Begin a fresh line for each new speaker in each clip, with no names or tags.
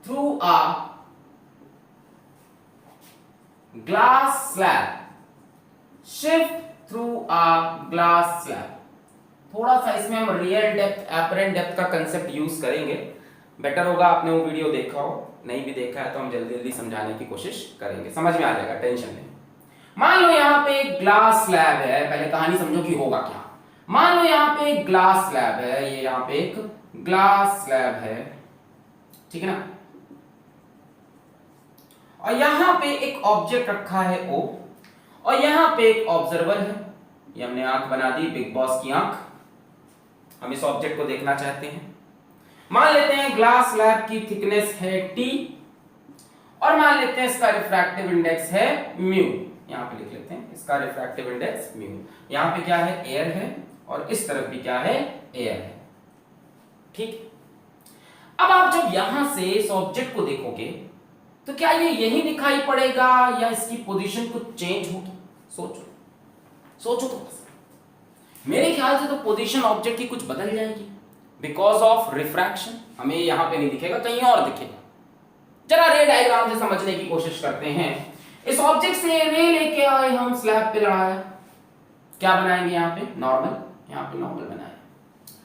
through a glass slab, shift through a glass slab। थोड़ा सा इसमें हम रियल डेप्थ एपरेंट डेप्थ का कंसेप्ट यूज करेंगे। बेटर होगा आपने वो वीडियो देखा हो, नहीं भी देखा है तो हम जल्दी जल्दी समझाने की कोशिश करेंगे, समझ में आ जाएगा, टेंशन नहीं। मान लो यहाँ पे एक ग्लास स्लैब है, पहले कहानी समझो कि होगा क्या। मान लो यहाँ पे एक ग्लास स्लैब है, ये यहाँ पे एक ग्लास स्लैब है, ठीक है ना, और यहां पे एक ऑब्जेक्ट रखा है O, और यहां पे एक ऑब्जर्वर है। ये हमने आंख बना दी, बिग बॉस की आंख। हम इस ऑब्जेक्ट को देखना चाहते हैं। मान लेते हैं ग्लास स्लैब की थिकनेस है T, और मान लेते हैं इसका रिफ्रैक्टिव इंडेक्स है म्यू। यहां पे लिख लेते हैं इसका रिफ्रैक्टिव इंडेक्स म्यू। यहां पे क्या है, एयर है, और इस तरफ भी क्या है, एयर है, ठीक। अब आप जब यहां से इस ऑब्जेक्ट को देखोगे तो क्या ये यही दिखाई पड़ेगा या इसकी पोजीशन कुछ चेंज होगी? सोचो सोचो तो बस। मेरे ख्याल से तो पोजीशन ऑब्जेक्ट की कुछ बदल जाएगी बिकॉज ऑफ रिफ्रैक्शन। हमें यहां पे नहीं दिखेगा, कहीं और दिखेगा। जरा रे डायग्राम से समझने की कोशिश करते हैं। इस ऑब्जेक्ट से रे लेके आए हम, स्लैब पे लड़ाया, क्या बनाएंगे यहाँ पे, नॉर्मल। यहाँ पे नॉर्मल बनाया।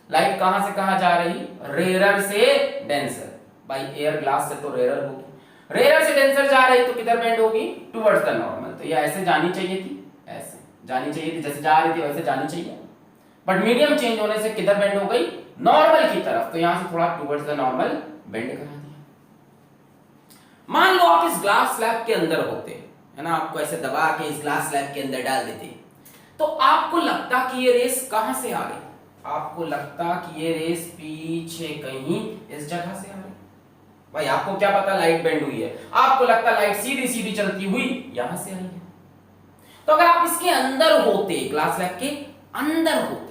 लाइट कहां से कहां जा रही, रेयर से डेंसर। भाई एयर ग्लास से तो रेयर होगी, रेयर से डेंसर जा रही तो किधर बेंड होगी, टुवर्ड्स द नॉर्मल। तो ये ऐसे जानी चाहिए थी, ऐसे जानी चाहिए थी, जैसे जा रही थी वैसे जानी चाहिए। बट मीडियम चेंज होने से किधर बेंड हो गई, नॉर्मल की तरफ। तो यहां से थोड़ा टुवर्ड्स द नॉर्मल बेंड करा दिया। मान लो आप इस ग्लास स्लैब के अंदर होते, है ना, आपको ऐसे दबा के इस ग्लास स्लैब के अंदर डाल देते, तो आपको लगता कि ये रेस कहां से आ रही, आपको लगता कि ये रेस पीछे कहीं इस जगह से आ रही। भाई आपको क्या पता लाइट बेंड हुई है, आपको लगता लाइट सीधी सीधी चलती हुई यहां से आई है। तो अगर आप इसके अंदर होते, ग्लास स्लैब के अंदर होते,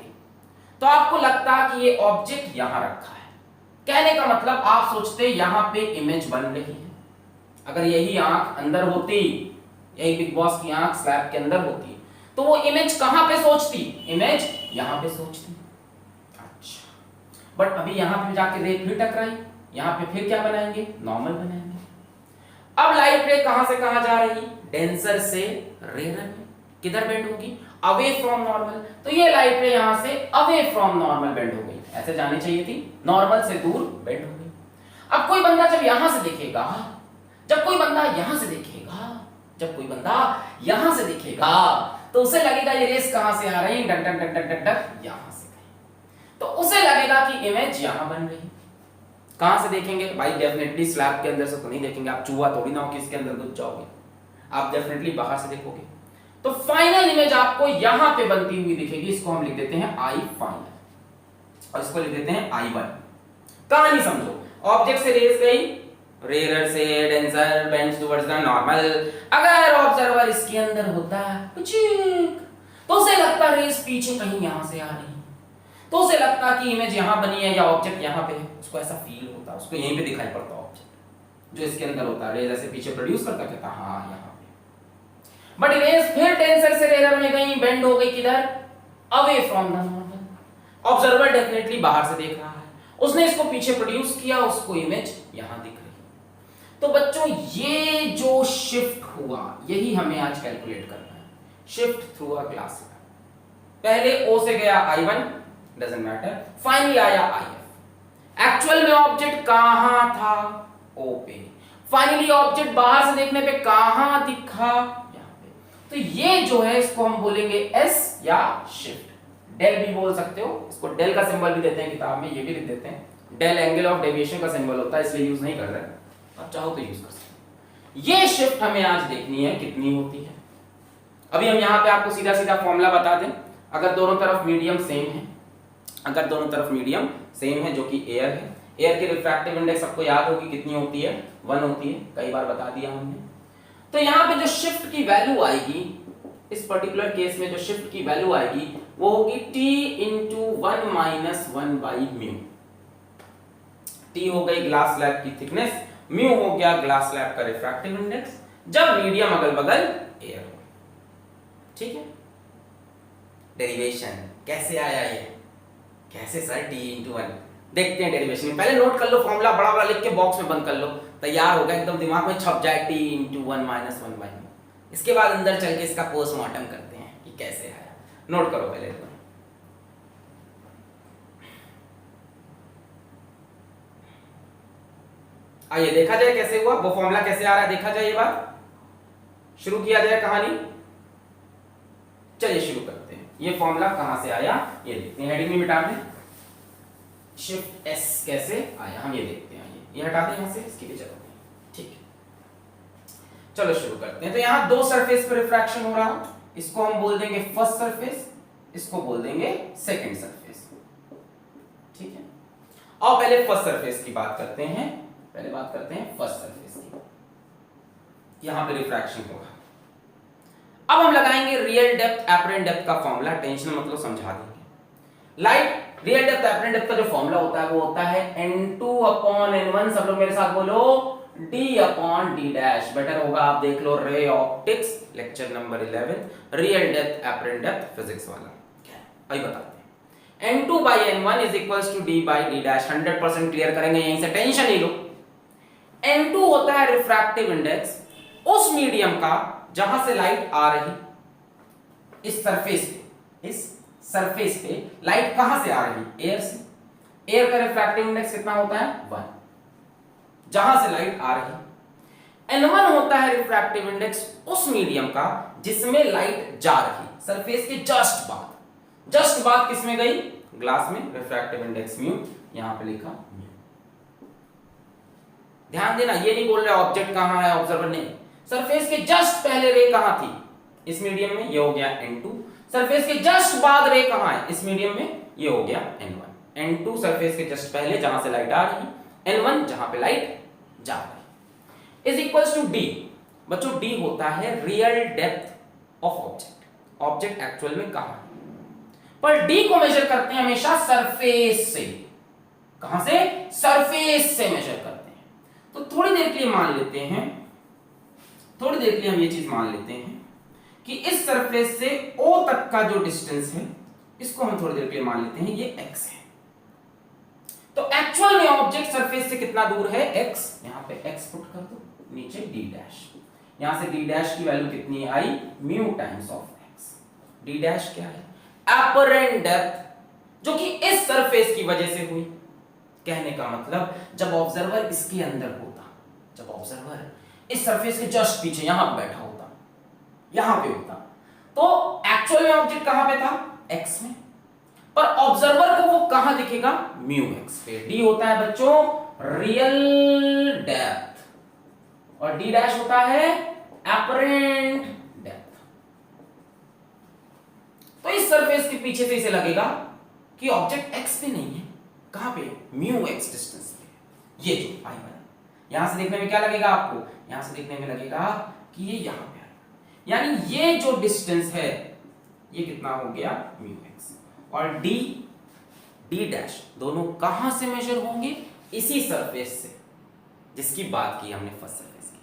तो आपको लगता कि ये ऑब्जेक्ट यहां रखा है। कहने का मतलब आप सोचते यहां पे इमेज बन रही है। अगर यही आंख अंदर होती, यही बिग बॉस की आंख स्लैब के अंदर होती, तो वो इमेज कहां पे सोचती, इमेज यहां पे सोचती। अच्छा, बट अभी यहां पे जाके रे फिर टकराई, यहां पे फिर क्या बनाएंगे, नॉर्मल बनाएंगे। अब लाइट रे कहां से कहां जा रही, डेंसर से रेयर में, किधर बेंड होगी, अवे फ्रॉम नॉर्मल। तो ये लाइट रे यहां से अवे फ्रॉम नॉर्मल बेंड हो गई, ऐसे जानी चाहिए थी, नॉर्मल से दूर बेंड हो गई। अब कोई बंदा जब यहां से देखेगा, जब कोई बंदा यहां से देखेगा, जब कोई बंदा यहां से देखेगा, तो उसे लगेगा ये रेस कहां से आ रही, duck duck duck duck duck duck यहां से गई। तो उसे लगेगा कि इमेज यहां बन रही। कहां से देखेंगे भाई, डेफिनेटली स्लैब के अंदर से तो नहीं देखेंगे, आप चूहा थोड़ी ना हो कि इसके अंदर घुस जाओगे, आप डेफिनेटली बाहर से देखोगे। तो फाइनल इमेज आपको यहां पे बनती हुई दिखेगी। इसको हम लिख देते हैं आई फाइनल, और इसको लिख देते हैं I1। कहानी समझो, ऑब्जेक्ट से रेस गई, रेयर से denser bends towards the normal. अगर ऑब्जर्वर इसके अंदर होता तो उसे लगता रेस पीछे कहीं यहां से आ रही, तो उसे लगता कि इमेज यहां बनी है या ऑब्जेक्ट यहां पे है। उसको ऐसा फील होता, उसको यहीं पे दिखाई पड़ता ऑब्जेक्ट जो इसके अंदर होता, रेज ऐसे पीछे प्रोड्यूस करता, कहता हाँ यहां पे। बट रेज फिर डेंसर से रेयर में गई, बेंड हो गई किधर, away from the normal. Observer definitely बाहर से देख रहा है, उसने इसको पीछे प्रोड्यूस किया, उसको इमेज यहां दिख रही। तो बच्चों ये जो शिफ्ट हुआ, यही हमें आज कैलकुलेट करना है, शिफ्ट थ्रू अ ग्लास। पहले O से गया I1, डजंट मैटर, फाइनली आया IF। एक्चुअल में ऑब्जेक्ट कहां था, O पे। फाइनली ऑब्जेक्ट बाहर से देखने पे कहां दिखा, यहां पे। तो ये जो है इसको हम बोलेंगे S या शिफ्ट। डेल भी बोल सकते हो, इसको डेल का सिंबल भी देते हैं किताब में, ये भी लिख देते हैं। डेल एंगल ऑफ डेविएशन का सिंबल होता है, इसलिए यूज नहीं कर रहे, आप चाहो तो यूज कर सकते। ये शिफ्ट हमें आज देखनी है कितनी होती है। अभी हम यहां पे आपको सीधा सीधा फॉर्मूला बता दें। अगर दोनों तरफ मीडियम सेम है, अगर दोनों तरफ मीडियम सेम है, जो कि एयर है, एयर की रिफ्रैक्टिव इंडेक्स आपको याद होगी कितनी होती है, 1 होती है, कई बार बता दिया हमने। तो यहां पे जो शिफ्ट की वैल्यू आएगी, इस पर्टिकुलर केस में जो शिफ्ट की वैल्यू आएगी वो होगी t into 1 minus 1 by mu. t हो गई ग्लास स्लैब की थिकनेस, म्यू हो गया ग्लास स्लैब का रिफ्रैक्टिव इंडेक्स, जब मीडियम अगल बगल एयर हो। ठीक है, डेरिवेशन कैसे आया ये, कैसे सर t इंटू 1, देखते हैं डेरिवेशन में। पहले नोट कर लो फॉर्मूला, बड़ा बड़ा लिख के बॉक्स में बंद कर लो, तैयार होगा एकदम दिमाग में छप जाए, t इंटू 1 माइनस 1/1। इसके बाद अंदर चल के इसका पोस्टमार्टम करते हैं कि कैसे आया। नोट करो पहले तो। आइए देखा जाए कैसे हुआ, वो फॉर्मूला कैसे आ रहा है देखा जाए। ये बात शुरू किया जाए कहानी, चलिए शुरू करते हैं। ये फॉर्मूला कहां से आया ये देखते हैं। हेडिंग में मिटा दें, शिफ्ट एस कैसे आया हम ये देखते हैं। ये हटा दें यहां से, इसकी भी जरूरत नहीं, ठीक है। चलो शुरू करते हैं। तो यहां दो सरफेस पर रिफ्रैक्शन हो रहा है, इसको हम बोल देंगे फर्स्ट सरफेस, इसको बोल देंगे सेकंड सरफेस, ठीक है। और पहले फर्स्ट सरफेस की बात करते हैं, पहले बात करते हैं फर्स्ट सरफेस की। यहां पे रिफ्रैक्शन होगा। अब हम लगाएंगे रियल डेप्थ एपरेंट डेप्थ का फॉर्मूला, टेंशन मतलब समझा देंगे। Light real depth apparent depth का जो फॉर्मूला होता है वो होता है n2 अपॉन n1, सब लोग मेरे साथ बोलो d upon d dash. Better होगा आप देख लो ray optics lecture number 11 real depth apparent depth physics वाला, क्या अभी बताते हैं। n2 by n1 is equals to d by d dash. 100% clear करेंगे, यहीं से टेंशन नहीं लो। n2 होता है रिफ्रैक्टिव इंडेक्स उस मीडियम का जहां से लाइट आ रही, इस सरफेस पे, इस सरफेस पे लाइट कहां से आ रही, एयर से। एयर का रिफ्रैक्टिव इंडेक्स कितना होता है 1, जहां से लाइट आ रही। n1 होता है रिफ्रैक्टिव इंडेक्स उस मीडियम का जिसमें लाइट जा रही, सरफेस के जस्ट बाद। जस्ट बाद किसमें गई, ग्लास में, रिफ्रैक्टिव इंडेक्स म्यू, यहां पे लिखा म्यू। ध्यान देना, ये नहीं बोल रहे ऑब्जेक्ट कहां है, ऑब्जर्वर नहीं, सरफेस के जस्ट पहले रे कहां थी, इस मीडियम में, ये हो गया n2। सरफेस के जस्ट बाद रे कहां है, इस मीडियम में, ये हो गया n1। n2 सरफेस के जस्ट पहले जहां से लाइट आ रही, n1 जहां पे लाइट जा रही, इज इक्वल्स टू d। बच्चों d होता है real depth of object, object actual में कहां है। पर d को मेजर करते हैं हमेशा सरफेस से, कहां से, सरफेस से मेजर करते हैं। तो थोड़ी देर के लिए मान लेते हैं, थोड़ी देर के लिए हम ये चीज मान लेते हैं कि इस सरफेस से O तक का जो डिस्टेंस है, इसको हम थोड़ी देर के लिए मान लेते हैं ये x है। तो एक्चुअल में ऑब्जेक्ट सरफेस से कितना दूर है, x। यहां पे x पुट कर दो, नीचे d डैश, यहां से d डैश की वैल्यू कितनी आई, mu times of x। d dash क्या है, एपरेंट डेप्थ, जो कि इस सरफेस की वजह से हुई। कहने का मतलब जब ऑब्जर्वर इसके अंदर होता, जब ऑब्जर्वर इस सरफेस के जस्ट पीछे यहां बैठा होता, यहां पे होता, तो एक्चुअल में ऑब्जेक्ट कहां पे था, x में, पर ऑब्जर्वर को वो कहां दिखेगा, म्यू x पे। d होता है बच्चों रियल डेप्थ और d डैश होता है एपरेंट डेप्थ। तो इस सरफेस के पीछे से इसे लगेगा कि ऑब्जेक्ट x पे नहीं है, कहां पे, म्यू x डिस्टेंस पे। ये जो पाई बना, यहां से देखने में क्या लगेगा आपको, यहां से देखने में लगेगा कि ये यहां पे आएगा, यानी ये जो डिस्टेंस है ये कितना हो गया, म्यू x। और d डैश दोनों कहां से मेजर होंगे, इसी सरफेस से जिसकी बात की हमने फर्स्ट सरफेस की।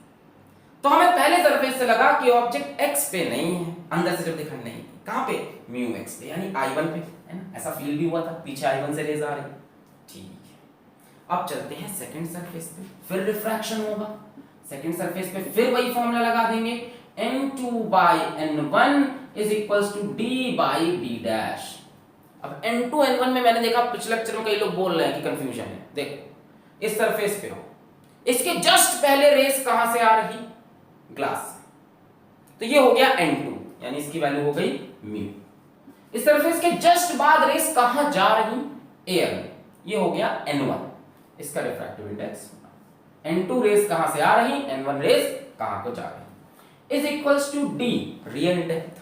तो हमें पहले सरफेस से लगा कि ऑब्जेक्ट x पे नहीं है, अंदर से जब देखा नहीं, कहां पे, म्यू x पे, यानी i1 पे, है ना, ऐसा फील भी हुआ था, पीछे i1 से रेज आ रही। ठीक है, अब चलते हैं सेकंड सरफेस पे, फिर रिफ्रैक्शन होगा। सेकंड सरफेस पे फिर वही फॉर्मूला लगा देंगे, n2 by n1 is equals to d by d dash. अब n2 n1 में मैंने देखा पिछले लेक्चर में कई लोग बोल रहे हैं कि कंफ्यूजन है। देखो इस सरफेस पे हो, इसके जस्ट पहले रेस कहां से आ रही, ग्लास से, तो ये हो गया n2, यानी इसकी वैल्यू हो गई म्यू। इस सरफेस के जस्ट बाद रेस कहां जा रही, एयर में, ये हो गया n1, इसका रिफ्रैक्टिव इंडेक्स। n2 रेस कहां से आ रही, n1 रेस कहां को जा रही, is equals to d real depth.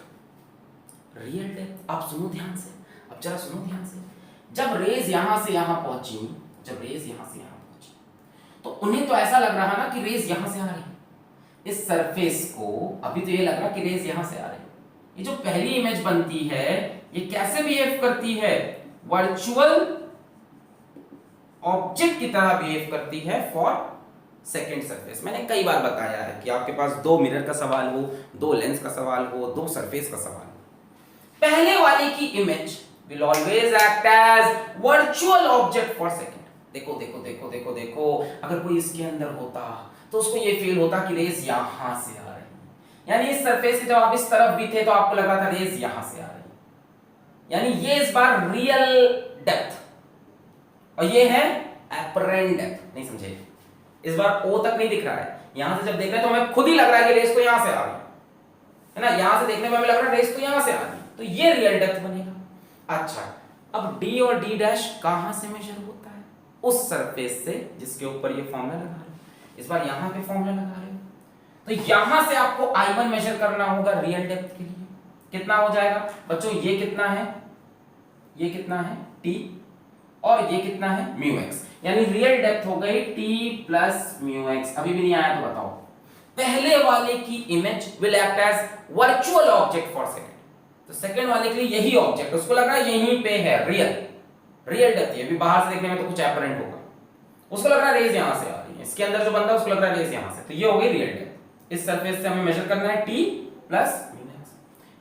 Real depth आप सुनो ध्यान से, अब जरा सुनो ध्यान से। जब रेज यहां से यहां पहुंची, जब रेज यहां से यहां पहुंची, तो उन्हें तो ऐसा लग रहा ना कि रेज यहां से आ रही, इस सरफेस को अभी तो ये लग रहा कि रेज यहां से आ रही। ये जो पहली इमेज बनती है ये कैसे बिहेव करती है, वर्चुअल ऑब्जेक्ट की तरह बिहेव करती है फॉर सेकेंड सरफेस। मैंने कई बार बताया है कि आपके पास दो मिरर का सवाल हो, दो लेंस का सवाल हो, दो सरफेस का सवाल हो, पहले वाले की image will always act as virtual object for second. देखो देखो देखो देखो देखो, अगर कोई इसके अंदर होता तो उसको ये फील होता कि रेज यहां से आ रही, यानी इस सरफेस से जब आप इस तरफ भी थे तो आपको लग रहा था रेज यहां से आ रही, यानी ये इस बार रियल डेप्थ और ये है एपरेंट डेप्थ। नहीं समझे? इस बार ओ तक नहीं दिख रहा है, यहां से जब देख रहे हैं तो हमें खुद ही लग रहा है कि रेज तो यहां से आ रही है ना, यहां से देखने में हमें लग रहा है रेज तो यहां से आ रही, तो ये रियल डेप्थ बनेगा। अच्छा, अब डी और डी डैश कहां से मेजर होता है? उस सरफेस से जिसके ऊपर ये फॉर्मूला लगा रहे हो। इस बार यहां पे फॉर्मूला लगा रहे हो तो यहां से आपको I1 मेजर करना होगा रियल डेप्थ के लिए। कितना हो जाएगा बच्चों? ये कितना है? ये कितना है? t, और ये कितना है? μx, यानी रियल डेप्थ हो गई t प्लस μx। अभी भी नहीं आया तो बताओ। पहले वाले की image will act as virtual object for second, तो सेकंड वाले के लिए यही ऑब्जेक्ट, उसको लग रहा है यहीं पे है रियल डेप्थ। ये भी बाहर से देखने में तो कुछ एपरेंट होगा, उसको लग रहा है रेज यहां से आ रही है, इसके अंदर जो बंदा है उसको लग रहा है रेज यहां से, तो ये हो गई रियल डेप्थ। इस सरफेस से हमें मेजर करना है t plus μx।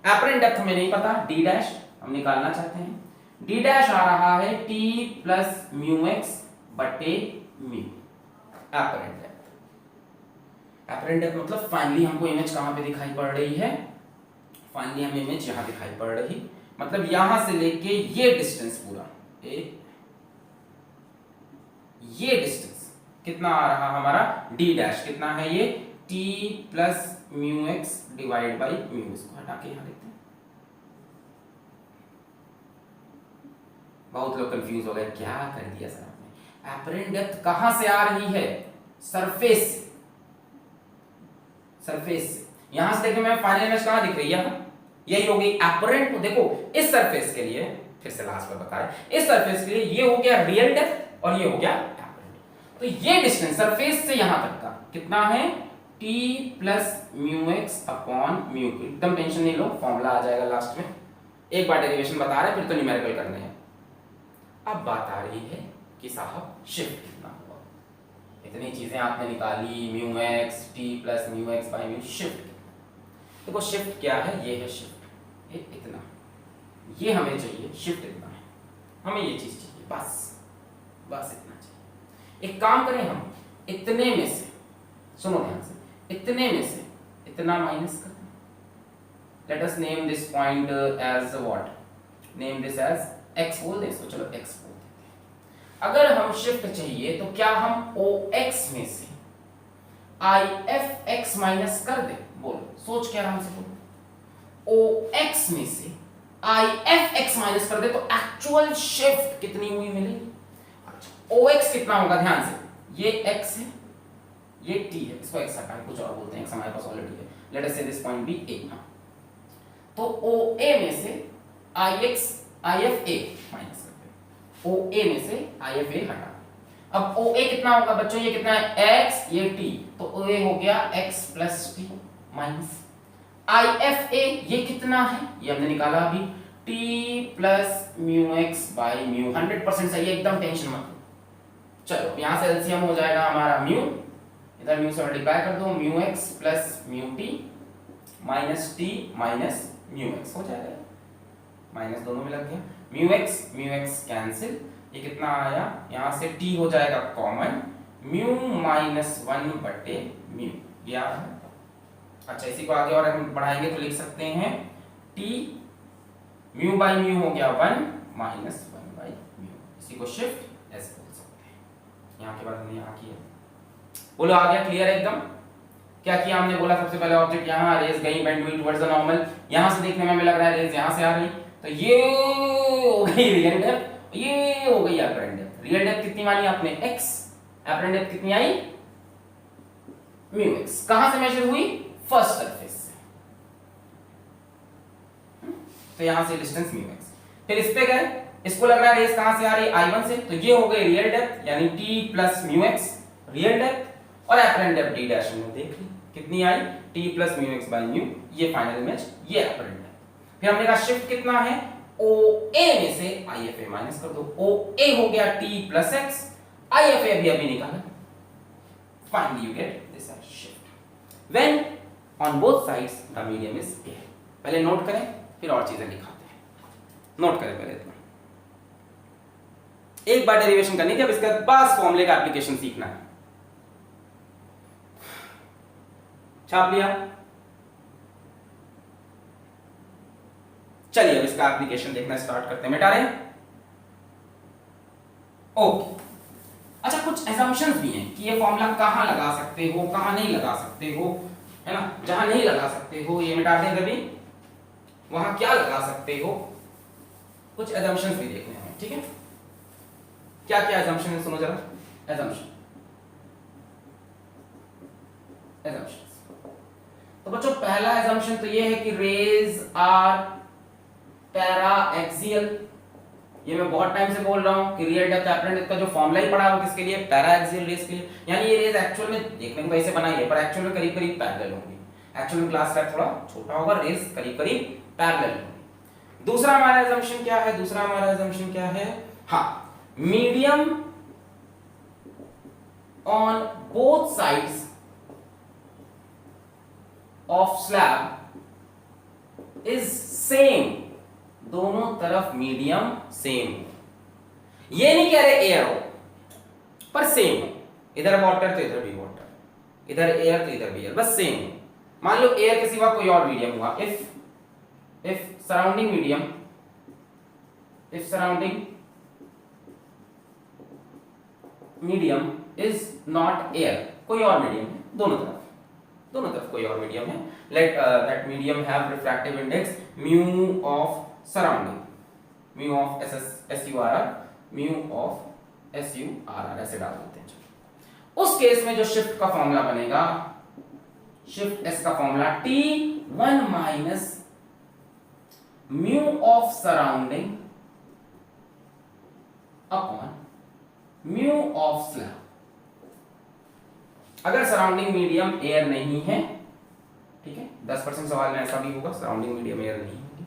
Apparent depth हमें नहीं पता, d डैश हम निकालना चाहते हैं। d डैश आ रहा है t प्लस μx बटे μ, एपरेंट डेप्थ। एपरेंट डेप्थ मतलब फाइनली हमको इमेज कहां पे दिखाई पड़ रही है? फाइनली हमें इमेज यहां दिखाई पड़ रही, मतलब यहां से लेके ये डिस्टेंस पूरा ये डिस्टेंस कितना आ रहा हमारा? d डैश कितना है ये? t plus μx divide by μ। इसको हटा के यहां लिखते हैं। बहुत लोग कंफ्यूज हो गए, क्या कर दिया सर आपने? एपरेंट डेप्थ कहां से आ रही है? सरफेस से, सरफेस से। यहां से देखने में फाइनल इमेज कहां दिख रही है? यही होगी एपरेंट। देखो इस सरफेस के लिए, फिर से लास्ट पर बता रहे, इस सरफेस के लिए ये हो गया रियल डेप्थ और ये हो गया एपरेंट। तो ये डिस्टेंस सरफेस से यहां तक का कितना है? t plus μx upon μ। एकदम टेंशन नहीं लो, फॉर्मूला आ जाएगा लास्ट में। एक बार डेरिवेशन बता रहे फिर तो न्यूमेरिकल करने हैं। अब बात आ रही है कि साहब शिफ्ट कितना हुआ। इतनी चीजें आपने निकाली, μx t plus μx by μ, shift. देखो शिफ्ट क्या है? ये है शिफ्ट, ये इतना, ये हमें चाहिए, शिफ्ट इतना है, हमें ये चीज चाहिए, बस इतना चाहिए। एक काम करें हम, इतने में से, सुनो ध्यान से, इतने में से इतना माइनस कर दें। Let us name this point as what? Name this as x बोल दें इसको, चलो x बोल देते हैं। अगर हम शिफ्ट चाहिए तो क्या हम OX में से IFX माइनस कर दें? बोलो, सोच के आराम से बोलो। OX में से IFX माइनस कर दे तो एक्चुअल शिफ्ट कितनी हुई मिलेगी? अच्छा, OX कितना होगा? ध्यान से, ये x है, ये t है, इसको x हटा के कुछ और बोलते हैं, x हमारे पास ऑलरेडी है। लेट अस से दिस पॉइंट बी a। तो OA में से IFA माइनस करते हैं, OA में से IFA हटा। अब OA कितना होगा बच्चों? ये कितना है? x, ये t, तो OA हो गया x plus t minus IFA ये कितना है? ये हमने निकाला अभी, t प्लस μx बाई μ। 100% सही है, एकदम टेंशन मत लो। चलो यहां से एलसीएम हो जाएगा हमारा म्यू, इधर म्यू से मल्टीप्लाई कर दो, μx plus μt minus t minus μx हो जाएगा, माइनस दोनों में लग गया। μx कैंसिल, ये कितना आया? यहां से t हो जाएगा कॉमन, μ माइनस 1 बटे μ, ये आ रहा है। अच्छा, इसी को आगे और हम बढ़ाएंगे तो लिख सकते हैं t μ बाई μ हो गया 1 माइनस 1 बाई μ। इसी को शिफ्ट ऐसे बोल सकते हैं। यहाँ के बाद हमने यहाँ किया, बोलो आ गया? क्लियर है एकदम? क्या किया हमने? बोला सबसे पहले ऑब्जेक्ट यहाँ, रेज गई बेंड हुई टुवर्ड्स द नॉर्मल, यहाँ से देखने में हमें लग रहा है रेज यहाँ से आ रही, तो ये हो गई रियल डेप्थ, ये हो गई एपरेंट डेप्थ। रियल डेप्थ कितनी मानी आपने? x, एपरेंट डेप्थ कितनी आई? μx। कहां से मेजर हुई? फर्स्ट सरफेस से, तो यहां से डिस्टेंस μx। फिर इस पे गए, इसको लग रहा है रेस कहां से आ रही? I1 से, तो ये हो गई रियल डेप्थ, यानी t plus μx real depth, और एपरेंट डेप्थ d डैश हमने देख ली कितनी आई? t प्लस μx बाई μ, ये फाइनल इमेज, ये एपरेंट डेप्थ। फिर हमने कहा शिफ्ट कितना है? OA में से IFA माइनस कर दो, OA हो गया t प्लस x, IFA अभी निकाला, finally you get this as shift when on both sides the medium is a। पहले नोट करें फिर और चीजें दिखाते हैं। नोट करें पहले इतना, एक बार डेरिवेशन करनी थी, अब इसके बाद फॉर्मूले का एप्लीकेशन सीखना है। छाप लिया, चलिए अब इसका एप्लीकेशन देखना स्टार्ट करते हैं। मिटा रहे हैं, ओके। अच्छा, कुछ एजम्पशंस भी हैं कि ये फॉर्मूला कहां लगा सकते हो, कहां नहीं लगा सकते हो, है ना। जहां नहीं लगा सकते हो ये मिटा दें कभी, वहां क्या लगा सकते हो, कुछ एजम्पशंस भी देखने हैं, ठीक है। क्या क्या एजम्पशन है सुनो जरा। एजम्पशन, तो बच्चों पहला एजम्पशन तो ये है कि रेज आर पैरा एक्सियल। ये मैं बहुत टाइम से बोल रहा हूं कि रियल डेप्थ एपरेंट डेप्थ का जो फॉर्मूला ही पढ़ा है वो किसके लिए, पैरा एक्सियल रेज के लिए। यानी ये रेज एक्चुअल में देखने को ऐसे बनाई है पर एक्चुअल में करीब करीब पैरेलल होंगी। एक्चुअल में क्लास का थोड़ा छोटा होगा, रेज करीब करीब पैरेलल होंगी। दूसरा हमारा एजम्पशन क्या है, दूसरा हमारा एजम्पशन क्या है, हाँ, medium on both sides of slab is same, दोनों तरफ मीडियम सेम। ये नहीं कह रहे एयर हो पर सेम हो, इधर वाटर तो इधर भी वाटर, इधर एयर तो इधर भी एयर, बस सेम हो। मान लो एयर के सिवा कोई और मीडियम हुआ, if surrounding medium, if surrounding medium is not air, कोई और मीडियम है, दोनों तरफ कोई और मीडियम है, let that medium have refractive index mu of surrounding, mu of SURR, mu of SURR ऐसे डाल देते हैं। उस केस में जो शिफ्ट का फॉर्मूला बनेगा, शिफ्ट S का formula T1 minus mu of surrounding upon mu of slab. अगर सराउंडिंग मीडियम एयर नहीं है, ठीक है, 10% सवाल में ऐसा भी होगा सराउंडिंग मीडियम एयर नहीं होगी,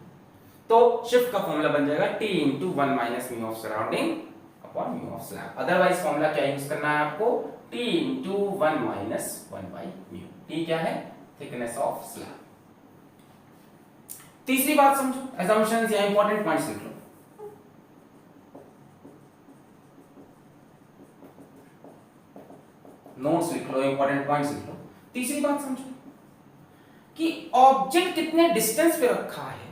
तो शिफ्ट का फॉर्मूला बन जाएगा T into 1 minus mu of surrounding upon mu of slab. Otherwise formula क्या यूज करना है आपको, T into 1 minus 1 by mu. T क्या है, थिकनेस ऑफ स्लैब। तीसरी बात समझो, assumptions या इंपॉर्टेंट पॉइंट्स लिख लो। नोट्स लिख लो, इंपॉर्टेंट पॉइंट्स लिख लो। तीसरी बात समझो कि ऑब्जेक्ट कितने डिस्टेंस पे रखा है,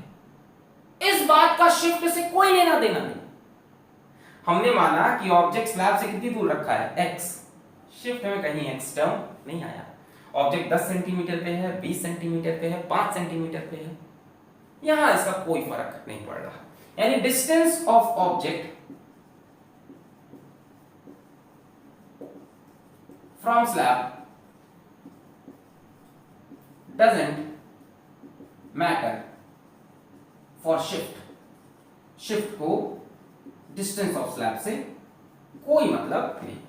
इस बात का शिफ्ट से कोई लेना देना नहीं। हमने माना कि ऑब्जेक्ट स्लैब से कितनी दूर रखा है, x, शिफ्ट में कहीं x टर्म नहीं आया। ऑब्जेक्ट 10 सेंटीमीटर पे है, 20 सेंटीमीटर पे है, 5 सेंटीमीटर पे है, यहां इसका कोई फर्क नहीं पड़ रहा। यानी distance of object from slab doesn't matter for shift। Shift को डिस्टेंस ऑफ स्लैब से कोई मतलब नहीं है।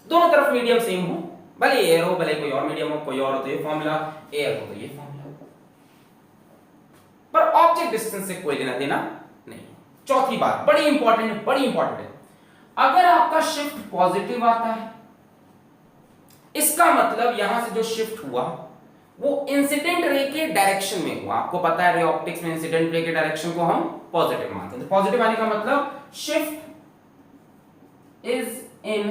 दोनों तरफ मीडियम सेम हो, भले एयर हो भले कोई और मीडियम हो, कोई और हो तो ये फॉर्मूला, एयर हो तो ये फॉर्मूला, पर ऑब्जेक्ट डिस्टेंस से कोई लेना देना नहीं। चौथी बात बड़ी इंपॉर्टेंट है, अगर आपका शिफ्ट पॉजिटिव आता है, इसका मतलब यहां से जो शिफ्ट हुआ वो इंसिडेंट रे के डायरेक्शन में हुआ। आपको पता है रे ऑप्टिक्स में इंसिडेंट रे के डायरेक्शन को हम पॉजिटिव मानते हैं। तो पॉजिटिव आने का मतलब shift is in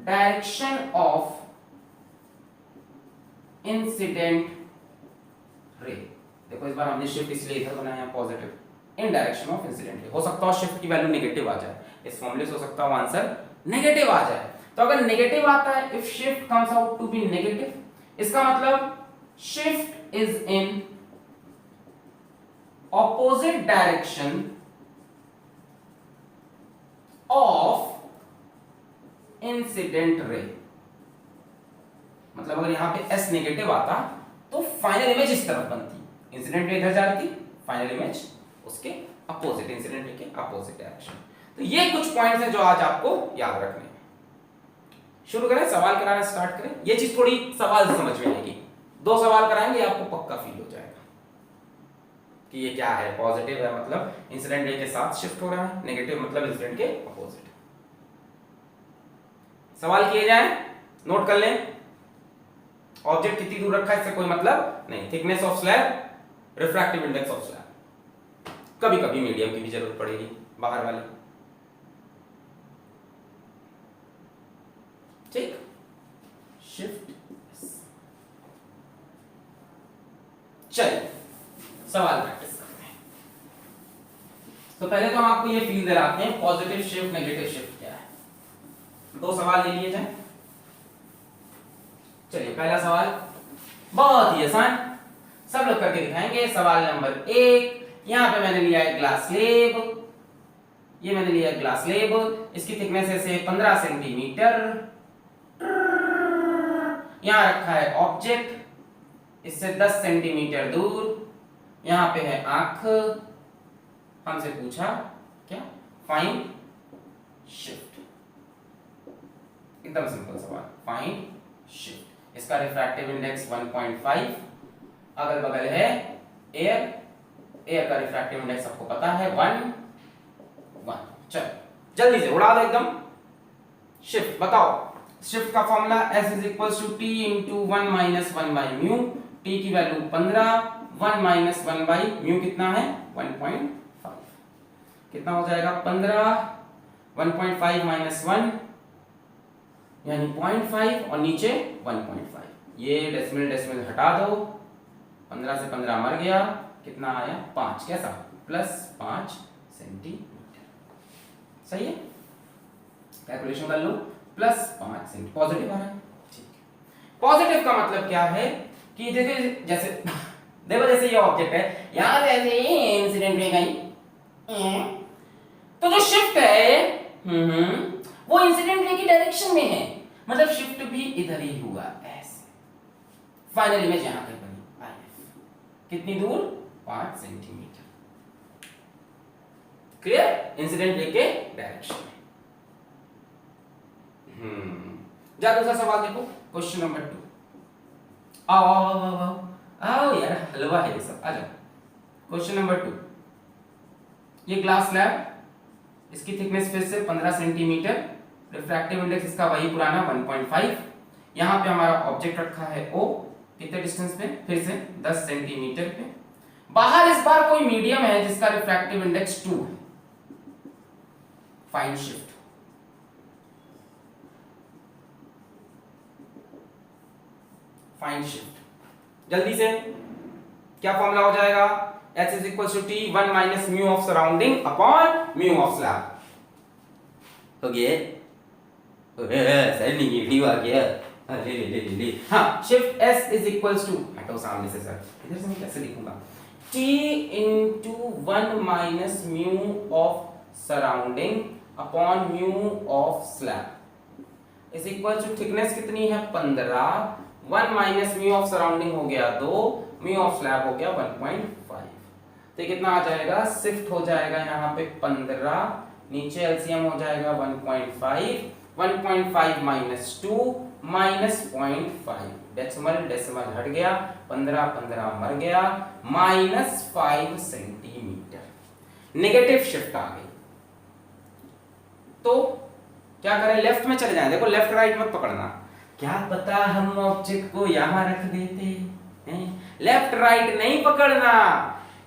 direction of incident रे। देखो इस बार हमने शिफ्ट इसलिए इधर बनाया positive, in direction of incident रे। हो सकता है शिफ्ट की वैल्यू नेगेटिव आ जाए, इस फॉर्मूले से हो सकता है आंसर नेगेटिव आ जाए। तो अगर नेगेटिव आता है, if shift comes out to be negative, इसका मतलब shift is in opposite direction of incident ray. मतलब अगर यहां पे S नेगेटिव आता तो फाइनल इमेज इस तरफ बनती, इंसिडेंट रे इधर जा रही थी, फाइनल इमेज उसके अपोजिट, इंसिडेंट रे के अपोजिट डायरेक्शन। तो ये कुछ पॉइंट्स हैं जो आज आपको याद रखने हैं। शुरू करें, सवाल कराना स्टार्ट करें। ये चीज थोड़ी सवाल समझ में आएगी, 2 सवाल कराएंगे आपको पक्का फील हो जाएगा कि ये क्या है। पॉजिटिव है मतलब इंसिडेंट रे के साथ शिफ्ट हो रहा है, नेगेटिव मतलब इंसिडेंट के अपोजिट। सवाल किए जाएं, नोट कर लें। ऑब्जेक्ट कितनी दूर रखा है इससे कोई मतलब नहीं, thickness of slab, refractive index of slab. कभी कभी मीडियम की भी जरूरत पड़ेगी, बाहर वाले। ठीक, शिफ्ट। चलिए सवाल प्रैक्टिस करते हैं। तो पहले तो हम आपको ये फील दिलाते हैं पॉजिटिव शिफ्ट नेगेटिव शिफ्ट क्या है। दो सवाल ले लिए जाए। चलिए पहला सवाल बहुत ही आसान, सब लोग करके दिखाएंगे। सवाल नंबर 1, यहां पे मैंने लिया है ग्लास स्लेब, ये मैंने लिया है ग्लास स्लेब, इसकी थिकनेस है से 15 सेंटीमीटर। यहां रखा है ऑब्जेक्ट इससे 10 सेंटीमीटर दूर, यहां पे है आंख। हमसे पूछा क्या, फाइंड शिफ्ट। एकदम सिंपल सवाल, फाइंड शिफ्ट। इसका रिफ्रैक्टिव इंडेक्स 1.5, अगल बगल है एयर, एयर का रिफ्रैक्टिव इंडेक्स आपको पता है 1। चलो जल्दी से उड़ा दो एकदम। शिफ्ट बताओ, शिफ्ट का formula S is equals to T into 1 minus 1 by mu. T की वैल्यू 15, 1 माइनस 1 बाई म्यू कितना है 1.5, कितना हो जाएगा 15, 1.5 माइनस 1 यानी 0.5 और नीचे 1.5। ये डेसिमल डेसिमल हटा दो, 15 से 15 मर गया, कितना आया 5, कैसा प्लस 5 सेंटीमीटर। सही है, कैलकुलेशन कर लो, प्लस 5 सेंटी पॉजिटिव आ रहा है। ठीक है, पॉजिटिव का मतलब क्या है कि देखिए जैसे देखो जैसे ये ऑब्जेक्ट है, यहां से ऐसे इंसिडेंट रे गई, तो जो शिफ्ट है वो इंसिडेंट रे की डायरेक्शन में है, मतलब शिफ्ट भी इधर ही हुआ ऐसे। फाइनल इमेज यहां पर बनी IF, कितनी दूर 5 सेंटीमीटर। क्लियर, इंसिडेंट रे के डायरेक्शन में। जा दूसरा सवाल देखो, क्वेश्चन नंबर 2। आओ आओ आओ आओ आओ यार, हलवा है ये सब, आ जाओ। क्वेश्चन नंबर 2, ये ग्लास स्लैब, इसकी थिकनेस फिर से 15 सेंटीमीटर, रिफ्रैक्टिव इंडेक्स इसका वही पुराना 1.5। यहां पे हमारा ऑब्जेक्ट रखा है O, कितने डिस्टेंस पे, फिर से 10 सेंटीमीटर पे। बाहर इस बार कोई मीडियम है जिसका रिफ्रैक्टिव इंडेक्स 2 है। Find shift. फाइंड शिफ्ट जल्दी से, क्या फॉर्मूला हो जाएगा, S is equal to T 1 minus mu of surrounding upon mu of slab. हो गया, सर निगेटिव आ गया, ले ले ले ले। हाँ, shift S is equal to, हटो सामने से सर, इधर से मैं कैसे लिखूंगा, T into 1 minus mu of surrounding upon mu of slab is equal to thickness कितनी है 15, 1 माइनस म्यू ऑफ सराउंडिंग हो गया 2, म्यू ऑफ स्लैब हो गया 1.5। तो कितना आ जाएगा, शिफ्ट हो जाएगा यहाँ पे 15, नीचे एलसीएम हो जाएगा 1.5, 1.5 माइनस 2 माइनस 0.5, डेसिमल डेसिमल हट गया, 15 15 मर गया, माइनस 5 सेंटीमीटर। नेगेटिव शिफ्ट आ गई, तो क्या करें, लेफ्ट में चले जाएं। देखो लेफ्ट राइट मत पकड़ना, क्या पता हम ऑब्जेक्ट को यहां रख देते हैं। लेफ्ट राइट नहीं पकड़ना,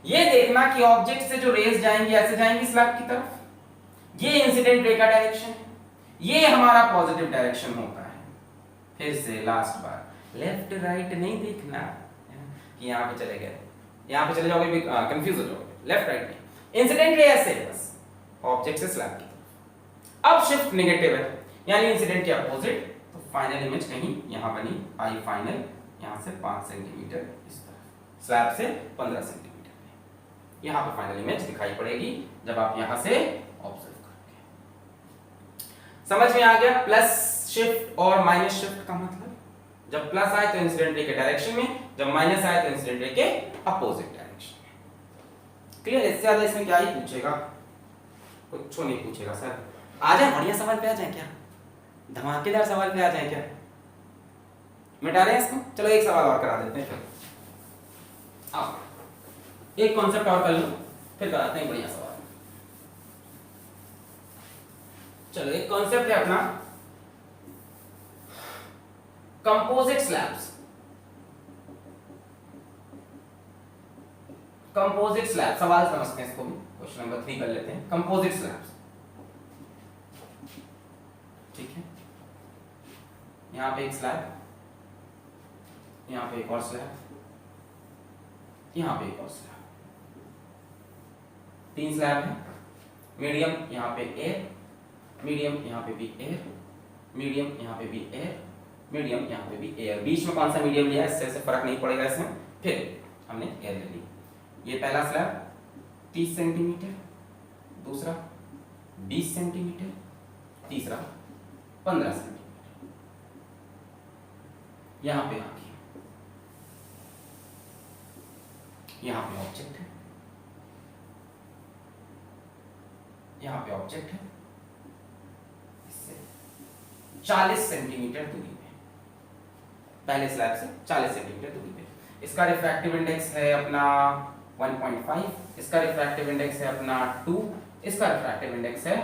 ये देखना कि ऑब्जेक्ट से जो रेज जाएंगी ऐसे जाएंगी स्लैब की तरफ। ये इंसिडेंट रे का डायरेक्शन है, ये हमारा पॉजिटिव डायरेक्शन होता है। फिर से लास्ट बार, लेफ्ट राइट नहीं देखना कि यहां पे चले गए, यहां पे चले जाओगे कंफ्यूज हो जाओगे। लेफ्ट राइट नहीं, इंसिडेंट रे ऐसे बस ऑब्जेक्ट से स्लैब की तरफ। अब शिफ्ट नेगेटिव है यानी इंसिडेंट के अपोजिट, तो फाइनल इमेज कहीं यहां बनी आई फाइनल, यहां से 5 सेंटीमीटर इस तरफ, स्लैब से 15 सेंटीमीटर। यहां पे फाइनल इमेज दिखाई पड़ेगी जब आप यहां से ऑब्जर्व करोगे। समझ में आ गया प्लस शिफ्ट और माइनस शिफ्ट का मतलब, जब प्लस आए तो इंसिडेंट रे के डायरेक्शन में, जब माइनस आए तो इंसिडेंट रे के अपोजिट डायरेक्शन में। क्लियर, इससे ज्यादा इसमें क्या ही पूछेगा, कुछ नहीं पूछेगा सर। आ जाए बढ़िया सवाल पे आ जाए क्या, धमाकेदार सवाल पे आ जाए क्या, मिटा रहे हैं इसको। चलो एक सवाल और करा देते हैं फिर, आओ एक कॉन्सेप्ट और कर लो फिर कराते हैं बढ़िया सवाल। चलो एक कॉन्सेप्ट है अपना कंपोजिट स्लैब्स। कंपोजिट स्लैब, सवाल समझते हैं इसको भी, क्वेश्चन नंबर 3 कर लेते हैं। कंपोजिट स्लैब्स, ठीक है, यहाँ पे एक स्लैब, यहाँ पे एक और स्लैब, यहाँ पे एक और स्लैब, 3 स्लैब है। मीडियम यहाँ पे एयर, मीडियम यहाँ पे भी एयर, मीडियम यहाँ पे भी एयर, मीडियम यहाँ पे भी एयर। बीच में कौन सा मीडियम लिया है इससे फर्क नहीं पड़ेगा इसमें। फिर हमने एयर ले ली। ये पहला स्लैब 30 सेंटीमीटर, दूसरा 20 सेंटीमीटर, तीसरा 15 सेंटीमीटर। यहां पे आ गया, यहां पे ऑब्जेक्ट है, यहां पे ऑब्जेक्ट है, इससे 40 सेंटीमीटर दूरी पे, पहले स्लैब से 40 सेंटीमीटर दूरी पे। इसका रिफ्रैक्टिव इंडेक्स है अपना 1.5, इसका रिफ्रैक्टिव इंडेक्स है अपना 2, इसका रिफ्रैक्टिव इंडेक्स है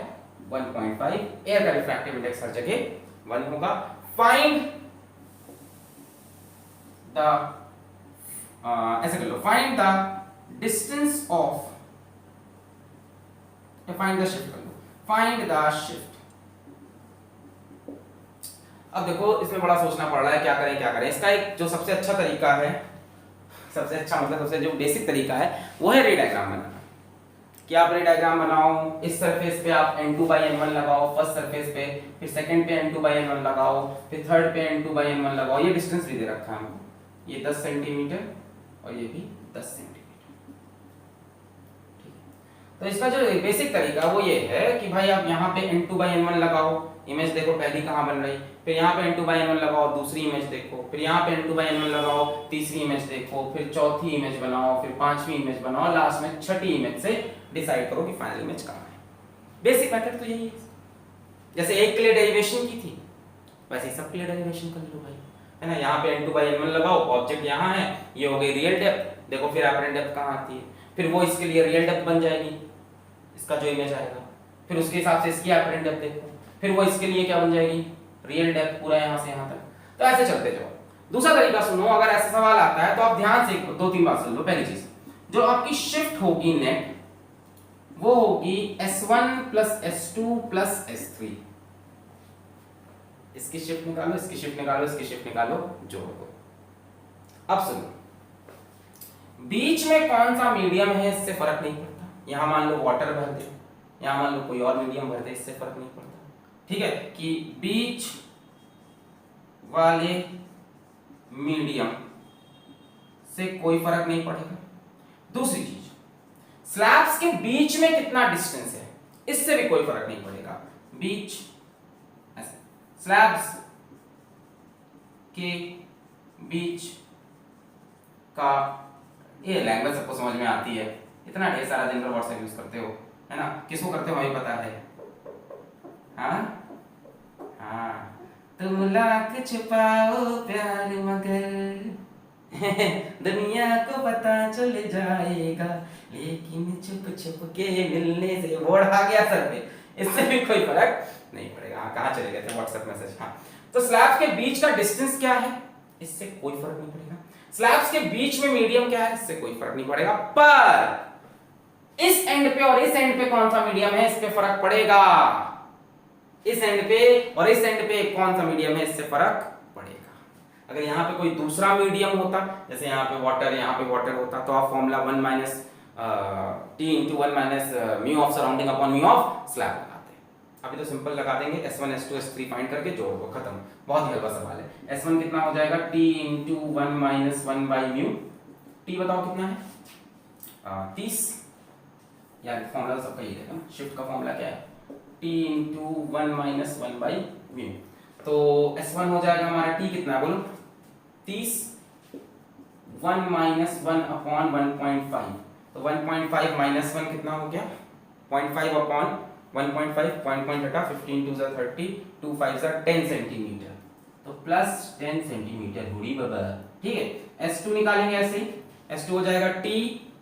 1.5। एयर का रिफ्रैक्टिव इंडेक्स हर जगह 1 होगा। फाइंड द ऐसे कर लो, find the distance of, find the shift कर लो, फाइंड द शिफ्ट। अब देखो इसमें बड़ा सोचना पड़ रहा है, क्या करें क्या करें। इसका एक जो सबसे अच्छा तरीका है, सबसे अच्छा मतलब सबसे जो बेसिक तरीका है वो है रे डायग्राम बनाना। कि आप रे डायग्राम बनाओ, इस सरफेस पे आप n2/n1 लगाओ फर्स्ट सरफेस पे, फिर सेकंड पे n2/n1 लगाओ, फिर थर्ड पे n2/n1 लगाओ। ये डिस्टेंस भी दे रखा है हमको, ये 10 सेंटीमीटर और ये भी 10 सेंटीमीटर, ठीक है। तो इसका जो बेसिक तरीका वो ये है कि भाई आप यहाँ पे n2/n1 लगाओ, इमेज देखो पहली कहाँ बन रही, फिर यहाँ पे n2/n1 लगाओ, दूसरी इमेज देखो, फिर यहाँ पे n2/n1 लगाओ, तीसरी इमेज देखो, फिर चौथी इमेज बनाओ, फिर पांचवी इमेज बनाओ, लास्ट में छठी इमेज से डिसाइड करो कि फाइनल इमेज कहाँ है। बेसिक मेथड तो यही है। जैसे एक के लिए डेरिवेशन की थी वैसे ही सब के लिए डेरिवेशन कर लो भाई, है ना। यहाँ पे n2/n1 लगाओ, ऑब्जेक्ट यहाँ है, ये हो गई रियल डेप्थ। देखो फिर एपरेंट डेप्थ कहाँ आती है, फिर वो इसके लिए रियल डेप्थ बन जाएगी, इसका जो इमेज आएगा, फिर उसके हिसाब से इसकी एपरेंट डेप्थ देखो, फिर वो इसके लिए क्या बन जाएगी, रियल डेप्थ पूरा यहाँ से यहाँ तक। तो ऐसे चलते जाओ। दूसरा तरीका सुनो, अगर ऐसा सवाल आता है तो आप ध्यान से 2-3 बात सुन लो। पहली चीज, जो आपकी शिफ्ट होगी नेट वो होगी S1 + S2 + S3। इसकी शिफ्ट निकालो, इसकी शिफ्ट निकालो, इसकी शिफ्ट निकालो, जोड़ दो। अब सुनो, बीच में कौन सा मीडियम है इससे फर्क नहीं पड़ता। यहां मान लो वाटर भर दे, यहां मान लो कोई और मीडियम भर दे, इससे फर्क नहीं पड़ता, ठीक है। कि बीच वाले मीडियम से कोई फर्क नहीं पड़ेगा। दूसरी चीज, स्लैब्स के बीच में कितना डिस्टेंस है इससे भी कोई फर्क नहीं पड़ेगा। बीच ऐसे, स्लैब्स के बीच का, ये लैंग्वेज सबको समझ में आती है, इतना ढेर सारा दिन भर व्हाट्सएप यूज करते हो, है ना। किसको करते हो हमें पता है। हाँ हाँ, तुम लाख छुपाओ प्यार मगर दुनिया को पता चल जाएगा, लेकिन छुप छुप के मिलने से बोर्ड आ गया सर पे, इससे भी कोई फर्क नहीं पड़ेगा। हाँ, कहाँ चले गए थे व्हाट्सएप मैसेज। हाँ, तो स्लैब्स के बीच का डिस्टेंस क्या है, इससे कोई फर्क नहीं पड़ेगा। स्लैब्स के बीच में मीडियम क्या है, इससे कोई फर्क नहीं पड़ेगा। पर इस एंड पे और इस एंड पे कौन सा मीडियम है, इस पे फर्क पड़ेगा। इस एंड पे और इस एंड पे कौन सा मीडियम है, इससे फर्क पड़ेगा। अगर यहाँ पे कोई दूसरा मीडियम होता, जैसे यहाँ पे वाटर होता, तो आप formula 1 - T × 1 - mu of surrounding upon mu of slab लगाते हैं। अभी तो सिंपल लगा देंगे, S1 S2 S3 फाइंड करके जोड़ दो, खत्म। बहुत ही हल्का सवाल है। S1 कितना हो जाएगा, T × 1 - 1/μ। T बताओ कितना है, 30। यार फॉर्मूला सबका ही है, शिफ्ट का फॉर्मूला क्या है, T × 1 - 1/μ। तो S1 हो जाएगा हमारा, T कितना है बोलो, 30, 1 - 1/1.5। तो 1.5 - 1 कितना हो गया, 0.5/1.5, पॉइंट हटा, 15 × 2 = 30, 2 × 5 = 10 सेंटीमीटर। तो प्लस 10 सेंटीमीटर हुई बाबा, ठीक है। S2 निकालेंगे ऐसे ही, S2 हो जाएगा T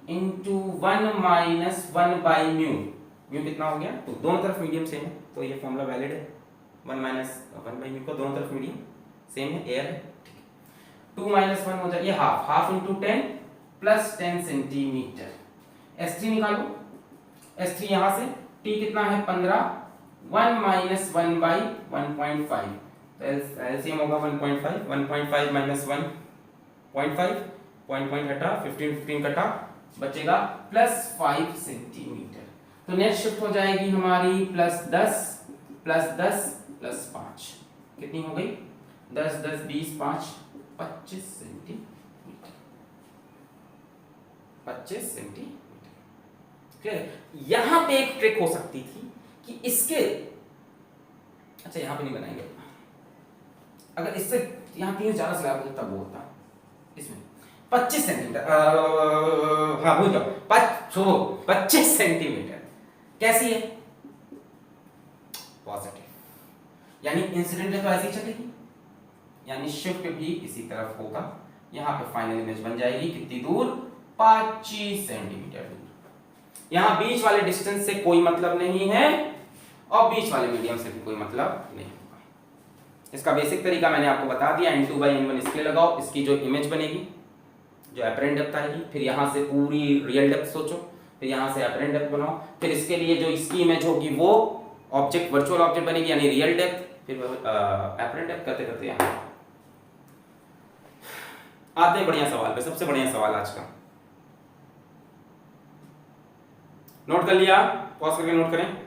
× 1 - 1/μ। म्यू कितना हो गया, तो दोनों तरफ मीडियम सेम है, तो ये फॉर्मूला वैलिड है। 1 - 1/μ को दोनों तरफ मीडियम सेम है, एयर है, ठीक है। 2 - 1 हो जाए, ये हाफ × 10 + 10 सेंटीमीटर। S3 निकालो, S3 यहां से t कितना है 15, 1 माइनस 1 बाई 1.5, तो एलसीएम होगा 1.5, 1.5 माइनस 1.5, पॉइंट हटा 15 कटा, बचेगा +5 सेंटीमीटर। तो नेट शिफ्ट हो जाएगी हमारी +10 +10 +5, कितनी हो गई 10 10 20 5 25 सेंटीमीटर, 25 सेंटीमीटर। क्लियर। यहां पे एक ट्रिक हो सकती थी कि इसके, अच्छा यहां पे नहीं बनाएंगे, अगर इससे यहां 3 से ज्यादा स्लैब होता तब वो होता, इसमें 25 सेंटीमीटर, हाँ भूल जाओ 25 सेंटीमीटर कैसी है पॉजिटिव, यानी इंसिडेंट है तो ऐसी चलेगी, यानी शिफ्ट भी इसी तरफ होगा। यहां पे फाइनल इमेज बन जाएगी कितनी दूर 25 सेंटीमीटर दूर। यहां बीच वाले डिस्टेंस से कोई मतलब नहीं है और बीच वाले मीडियम से भी कोई मतलब नहीं होगा। इसका बेसिक तरीका मैंने आपको बता दिया, n2/n1 इसके लगाओ, इसकी जो इमेज बनेगी जो अपरेंट डेप्थ आएगी, फिर यहां से पूरी रियल डेप्थ सोचो, फिर यहां से अपरेंट डेप्थ बनाओ, फिर इसके लिए जो इसकी इमेज होगी वो ऑब्जेक्ट वर्चुअल ऑब्जेक्ट बनेगी यानी रियल डेप्थ, फिर अपरेंट डेप्थ करते करते यहां आते हैं बढ़िया सवाल पे। सबसे बढ़िया सवाल आज का, नोट कर लिया, पॉज करके नोट करें।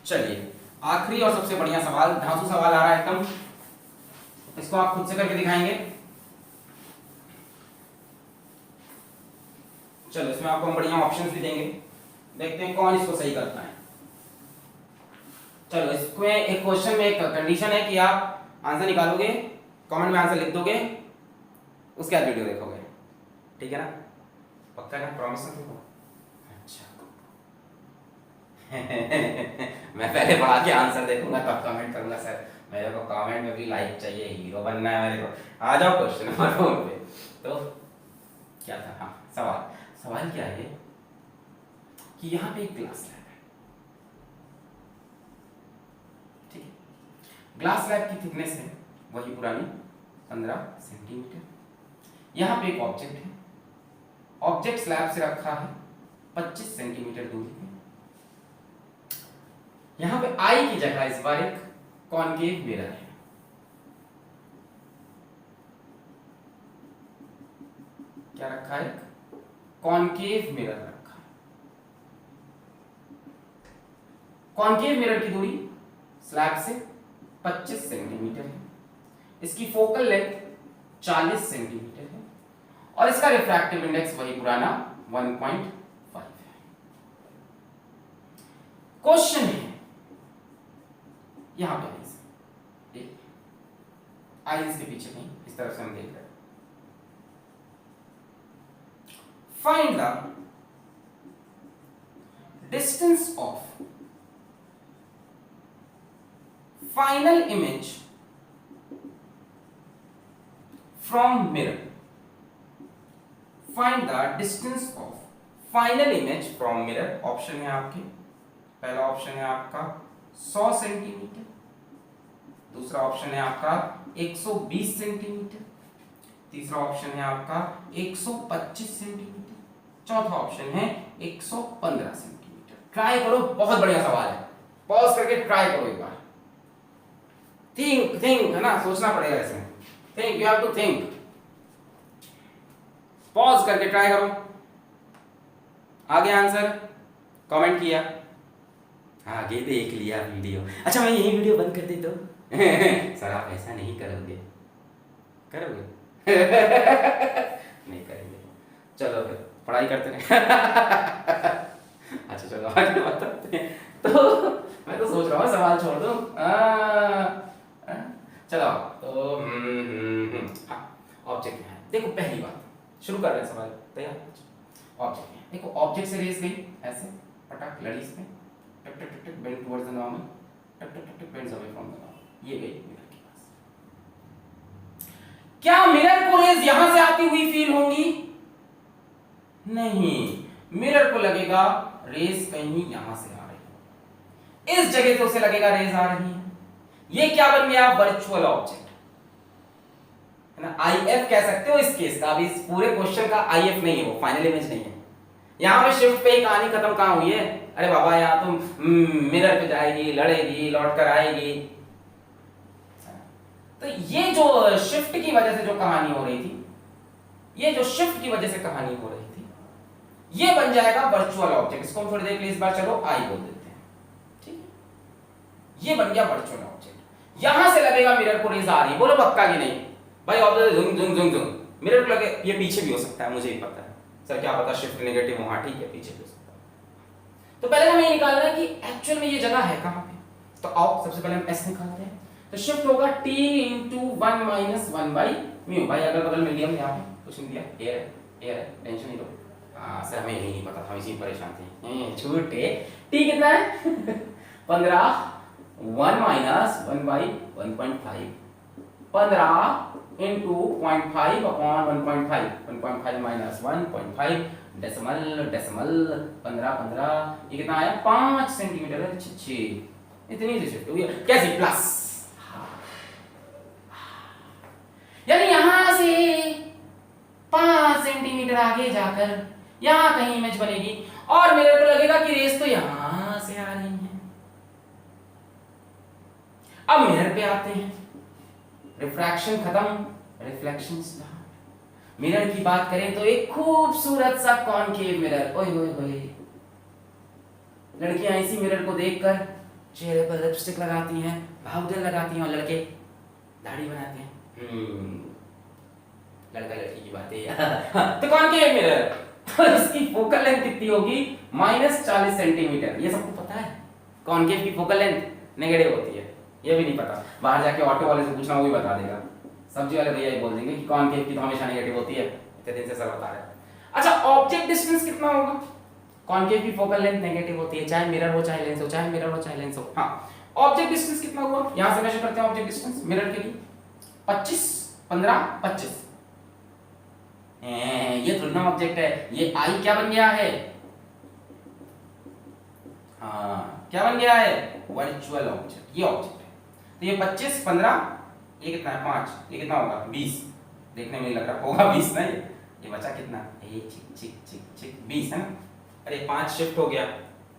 चलिए आखिरी और सबसे बढ़िया सवाल, धांसू सवाल आ रहा है एकदम, इसको आप खुद से करके दिखाएंगे। चलो इसमें आपको हम बढ़िया ऑप्शंस भी देंगे, देखते हैं कौन इसको सही करता है। चलो इसमें एक क्वेश्चन में एक कंडीशन है कि आप आंसर निकालोगे, कमेंट में आंसर लिख दोगे, उसके बाद वीडियो देखोगे, ठीक है ना, पक्का ना, प्रॉमिस ना तुमको? अच्छा मैं पहले पढ़ा के आंसर देखूंगा तब कमेंट करूंगा सर मेरे को कमेंट में भी लाइक चाहिए, हीरो बनना है मेरे को। आ जाओ क्वेश्चन नंबर 4 पे। तो क्या था, हाँ सवाल क्या है कि यहाँ पे एक ग्लास लैब है, ठीक है, ग्लास लैब की थिकनेस है वही पुरानी 15 सेंटीमीटर। यहाँ पे एक ऑब्जेक्ट है, ऑब्जेक्ट स्लैब से रखा है 25 सेंटीमीटर दूरी पे। यहाँ पे आई की जगह इस बार एक कॉनकेव मिरर है, क्या रखा है, कॉनकेव मिरर रखा है। कॉनकेव मिरर की दूरी स्लैब से 25 सेंटीमीटर है, इसकी फोकल लेंथ 40 सेंटीमीटर है और इसका रिफ्रैक्टिव इंडेक्स वही पुराना 1.5 है। क्वेश्चन है यहां पे आइज के पीछे कहीं इस तरफ से हम देख रहे हैं, find the distance of final image from mirror, find the distance of final image from mirror. Option है आपके, पहला ऑप्शन है आपका 100 सेंटीमीटर, दूसरा ऑप्शन है आपका 120 सेंटीमीटर, तीसरा ऑप्शन है आपका 125 सेंटीमीटर, चौथा ऑप्शन है 115 सेंटीमीटर। ट्राई करो, बहुत बढ़िया सवाल है, पॉज करके ट्राई करो एक बार, थिंक है ना, सोचना पड़ेगा इसमें, think, you have to think, pause करके ट्राई करो। आगे आंसर कमेंट किया, आगे देख लिया वीडियो, अच्छा मैं यही वीडियो बंद कर दी तो सर आप ऐसा नहीं करोगे, करोगे नहीं करेंगे, चलो फिर पढ़ाई करते रहे अच्छा चलो आगे बताते हैं। तो मैं तो सोच रहा हूँ सवाल छोड़ दूं, चलो तो हाँ ऑब्जेक्ट है, देखो पहली बात शुरू कर रहे हैं सवाल, तैयार, ऑब्जेक्ट है, देखो ऑब्जेक्ट से रेस गई ऐसे पटक लड़ी इसमें, टक टक टक बेंड टुवर्ड्स द नॉर्मल, टक टक टक bends away from the normal, ये गई मिरर के पास। क्या मिरर को रेस यहां से आती हुई फील होंगी? नहीं, मिरर को लगेगा रेस कहीं यहां से आ रही है, इस जगह से उसे लगेगा रेस आ रही है। ये क्या बन गया? वर्चुअल ऑब्जेक्ट है ना, आईएफ कह सकते हो इस केस का। अभी इस पूरे क्वेश्चन का आईएफ नहीं है, वो फाइनल इमेज नहीं है, यहाँ पे शिफ्ट पे ही कहानी खत्म कहाँ हुई है? अरे बाबा यहाँ तुम मिरर पे जाएगी, लड़ेगी, लौट कर आएगी। तो ये जो शिफ्ट की वजह से जो कहानी हो रही थी, ये जो शिफ्ट की वजह से कहानी हो रही थी, ये बन जाएगा वर्चुअल ऑब्जेक्ट। इसको हम थोड़ी देर के लिए इस बार चलो आई बोल देते हैं, ठीक है? ये बन गया वर्चुअल ऑब्जेक्ट। यहां से लगेगा मिरर को रेज आ रही है, बोलो पक्का कि नहीं भाई? ऑब्जेक्ट झुंग झुंग झुंग झुंग मिरर को लगे, ये पीछे भी हो सकता है, मुझे भी पता है सर, क्या पता शिफ्ट नेगेटिव हो। हाँ ठीक है, पीछे भी हो सकता है। तो पहले हमें ये निकालना है कि एक्चुअल में ये जगह है कहां पे। तो आओ सबसे पहले हम एस निकालते हैं। तो शिफ्ट होगा t into 1 minus 1 by mu। भाई अगल बगल में लिया हमने, यहाँ पे कुछ नहीं दिया, एयर एयर, टेंशन नहीं लो। हाँ सर हमें यही नहीं पता था, हम इसी में परेशान थे। छूटे। t कितना है? 15 1 minus 1 by 1.5, 15 into 0.5 upon 1.5, 1.5 minus 1.5 decimal decimal 15 ये कितना आया? 5 सेंटीमीटर है। अच्छे इतनी सी शिफ्ट हुई है कैसी? प्लस, यानी यहां से 5 सेंटीमीटर आगे जाकर यहां कहीं इमेज बनेगी और मेरे को लगेगा कि रेस तो यहां से आ रही है। अब मिरर पे आते हैं, रिफ्रैक्शन खत्म, रिफ्लेक्शन स्टार्ट। मिरर की बात करें तो एक खूबसूरत सा कॉनकेव मिरर। ओए होए होए, लड़कियां इसी मिरर को देखकर चेहरे पर लिपस्टिक लगाती हैं, पाउडर लगाती हैं, और लड़के दाढ़ी बनाते हैं। लड़का लड़की की बात है। तो कॉनकेव मिरर, तो इसकी फोकल लेंथ कितनी होगी? -40 सेंटीमीटर। ये सबको पता है, कॉनकेव की फोकल लेंथ नेगेटिव होती है। ये भी नहीं पता, बाहर जाके ऑटो वाले से पूछना, वो भी बता देगा। सब्जी वाले भैया ही बोल देंगे कि कॉनकेव की तो हमेशा नेगेटिव होती है, इतने दिन से सर बता रहे हैं। अच्छा, ऑब्जेक्ट डिस्टेंस कितना होगा? कॉनकेव की फोकल लेंथ नेगेटिव होती है, चाहे मिरर हो चाहे लेंस हो, चाहे मिरर हो चाहे लेंस हो। हाँ, ऑब्जेक्ट डिस्टेंस कितना हुआ? यहां से मेजर करते हैं ऑब्जेक्ट डिस्टेंस मिरर के लिए। 25 15 25। ये थोड़ा ना ऑब्जेक्ट है, ये आई क्या बन गया है? हाँ, क्या बन गया है? Virtual object. ये ऑब्जेक्ट है। तो ये 25 15, ये कितना है? 5, ये कितना होगा? 20। देखने में लग रहा होगा 20 ना, ये बचा कितना? ये चिक चिक चिक चिक 20 है ना। अरे 5 शिफ्ट हो गया,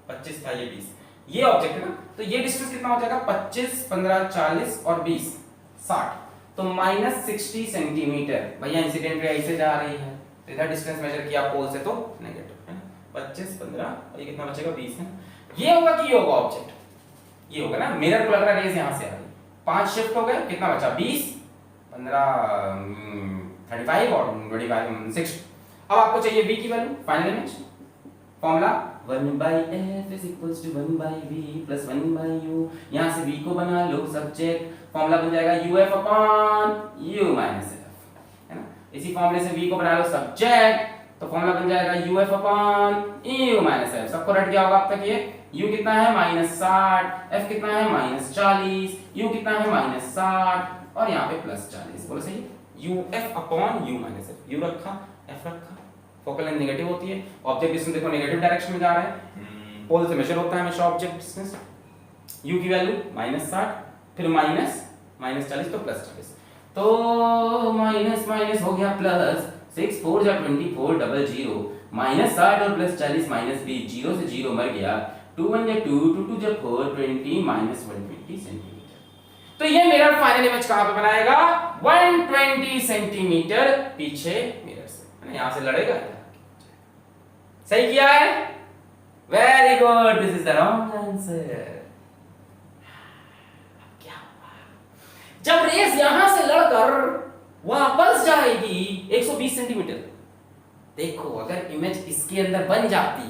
25 था, ये 20। ये ऑब्जेक्ट है ना, तो ये डिस्टेंस कितना हो जाएगा? 25 15 40 और 20 60, तो -60 सेंटीमीटर। भैया इंसिडेंट रे ऐसे जा रही है, तो इधर डिस्टेंस मेजर किया पोल से, तो नेगेटिव है ना। 25 15 और ये कितना बचेगा? 20 है। ये होगा कि ये होगा ऑब्जेक्ट? ये होगा ना। मिरर को लग रहा है रेज यहां से आ रही, 5 शिफ्ट हो गए, कितना बचा? 20 15 35 और 25 60। अब आपको चाहिए v की value, final image. Formula 1/f is equals to 1/v plus 1/u। यहां से v को बना लो सब्जेक्ट, फॉर्मूला बन जाएगा uf upon u minus f, है ना। इसी फॉर्मूले से v को बना लो सब्जेक्ट, तो फॉर्मूला बन जाएगा uf upon u minus f। सबको रट गया होगा अब तक ये। u कितना है? -60, f कितना है? -40, u कितना है? -60 और यहाँ पे +40। बोलो सही? uf upon u minus f। u रखा, f रखा, फोकल लेंथ नेगेटिव होती है, ऑब्जेक्ट डिस्टेंस देखो नेगेटिव डायरेक्शन में जा रहा है, पोल से मेजर होता है हमेशा ऑब्जेक्ट डिस्टेंस। u की वैल्यू -60, फिर -40 तो +40, तो माइनस माइनस हो गया प्लस, 6 4 जा 24 डबल 0, -60 और +40 -20, 0 से 0 मर गया, 2 1 जा 2 2 2 जा 4 20 -120 सेंटीमीटर। तो ये मेरा फाइनल इमेज कहां पे बनाएगा? 120 सेंटीमीटर पीछे मिरर से, यहां से लड़ेगा। सही किया है, very good, this is the wrong answer. क्या हुआ? जब रेस यहां से लड़कर वापस जाएगी 120 सेंटीमीटर, देखो अगर इमेज इसके अंदर बन जाती